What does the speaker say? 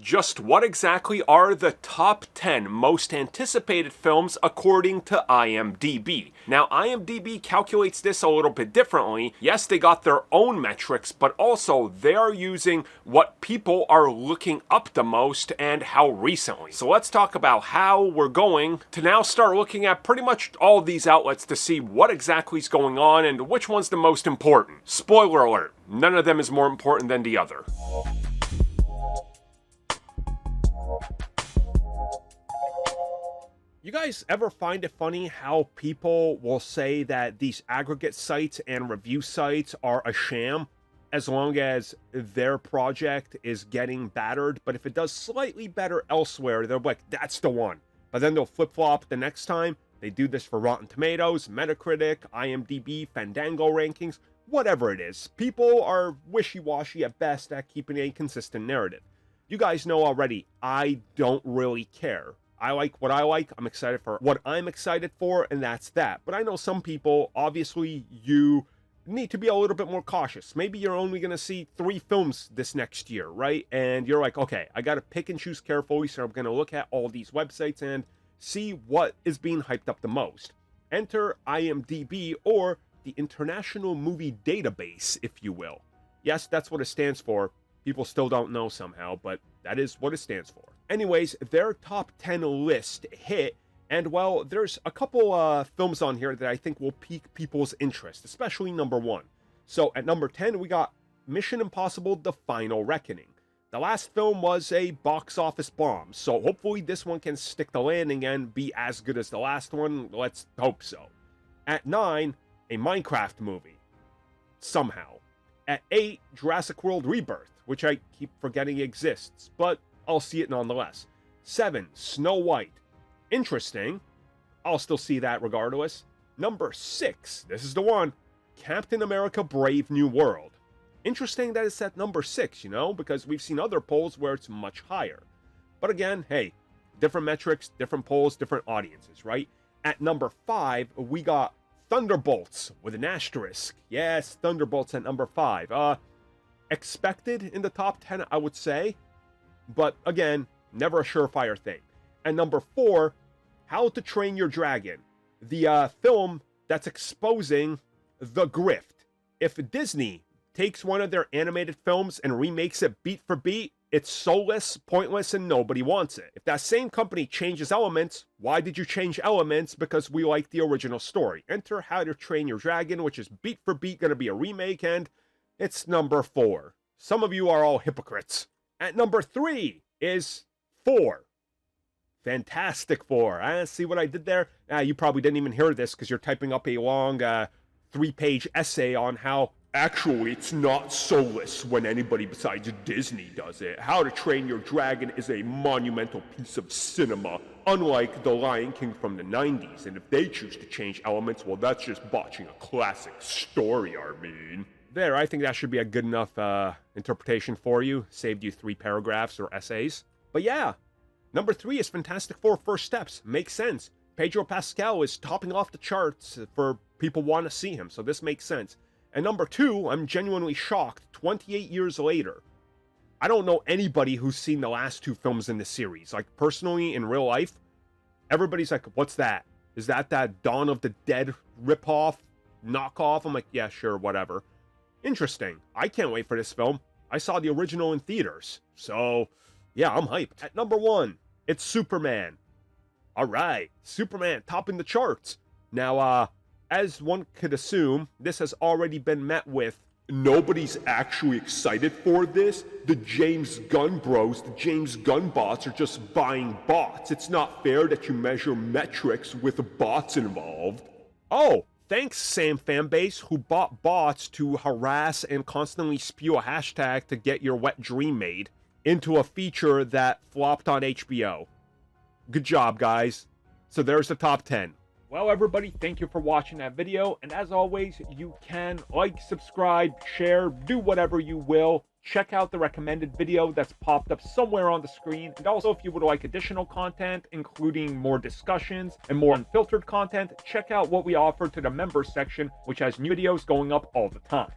just what exactly are the top 10 most anticipated films according to IMDB? Now, IMDB calculates this a little bit differently. Yes, they got their own metrics, but also they are using what people are looking up the most and how recently. So let's talk about how we're going to now start looking at pretty much all of these outlets to see what exactly is going on and which one's the most important. Spoiler alert, none of them is more important than the other. You guys ever find it funny how people will say that these aggregate sites and review sites are a sham as long as their project is getting battered, but if it does slightly better elsewhere, they're like, that's the one. But then they'll flip-flop the next time. They do this for Rotten Tomatoes, Metacritic, IMDb, Fandango rankings, whatever it is. People are wishy-washy at best at keeping a consistent narrative. You guys know already, I don't really care. I like what I like, I'm excited for what I'm excited for, and that's that. But I know some people, obviously, you need to be a little bit more cautious. Maybe you're only going to see 3 films this next year, right? And you're like, okay, I got to pick and choose carefully, so I'm going to look at all these websites and see what is being hyped up the most. Enter IMDB, or the International Movie Database, if you will. Yes, that's what it stands for. People still don't know somehow, but that is what it stands for. Anyways, their top 10 list hit, and well, there's a couple films on here that I think will pique people's interest, especially number 1. So at number 10, we got Mission Impossible: The Final Reckoning. The last film was a box office bomb, so hopefully this one can stick the landing and be as good as the last one. Let's hope so. At 9, a Minecraft movie. Somehow. At 8, Jurassic World Rebirth, which I keep forgetting exists, but I'll see it nonetheless. 7, Snow White. Interesting. I'll still see that regardless. Number 6, this is the one, Captain America: Brave New World. Interesting that it's at number 6, you know, because we've seen other polls where it's much higher. But again, hey, different metrics, different polls, different audiences, right? At number 5, we got Thunderbolts with an asterisk. Yes, Thunderbolts at number 5. Expected in the top 10, I would say. But again, never a surefire thing. And number 4, How to Train Your Dragon. The film that's exposing the grift. If Disney takes one of their animated films and remakes it beat for beat, it's soulless, pointless, and nobody wants it. If that same company changes elements, why did you change elements? Because we like the original story. Enter How to Train Your Dragon, which is beat for beat going to be a remake, and it's number 4. Some of you are all hypocrites. At number 3 is 4. Fantastic Four. See what I did there? You probably didn't even hear this because you're typing up a long 3-page essay on how actually it's not soulless when anybody besides Disney does it. How to Train Your Dragon is a monumental piece of cinema, unlike The Lion King from the 90s. And if they choose to change elements, well, that's just botching a classic story, I mean. There, I think that should be a good enough interpretation for you. Saved you 3 paragraphs or essays. But yeah, number 3 is Fantastic Four: First Steps. Makes sense. Pedro Pascal is topping off the charts for people want to see him, so this makes sense. And number 2, I'm genuinely shocked, 28 years later. I don't know anybody who's seen the last 2 films in the series. Like, personally, in real life, everybody's like, what's that? Is that Dawn of the Dead ripoff, knockoff? I'm like, yeah, sure, whatever. Interesting. I can't wait for this film. I saw the original in theaters. So, yeah, I'm hyped. At number 1, it's Superman. Alright, Superman topping the charts. Now, as one could assume, this has already been met with, nobody's actually excited for this. The James Gunn bros, the James Gunn bots are just buying bots. It's not fair that you measure metrics with bots involved. Oh, thanks, Sam fanbase, who bought bots to harass and constantly spew a hashtag to get your wet dream made into a feature that flopped on HBO. Good job, guys. So there's the top 10. Well, everybody, thank you for watching that video. And as always, you can like, subscribe, share, do whatever you will. Check out the recommended video that's popped up somewhere on the screen. And also, if you would like additional content, including more discussions and more unfiltered content, check out what we offer to the members section, which has new videos going up all the time.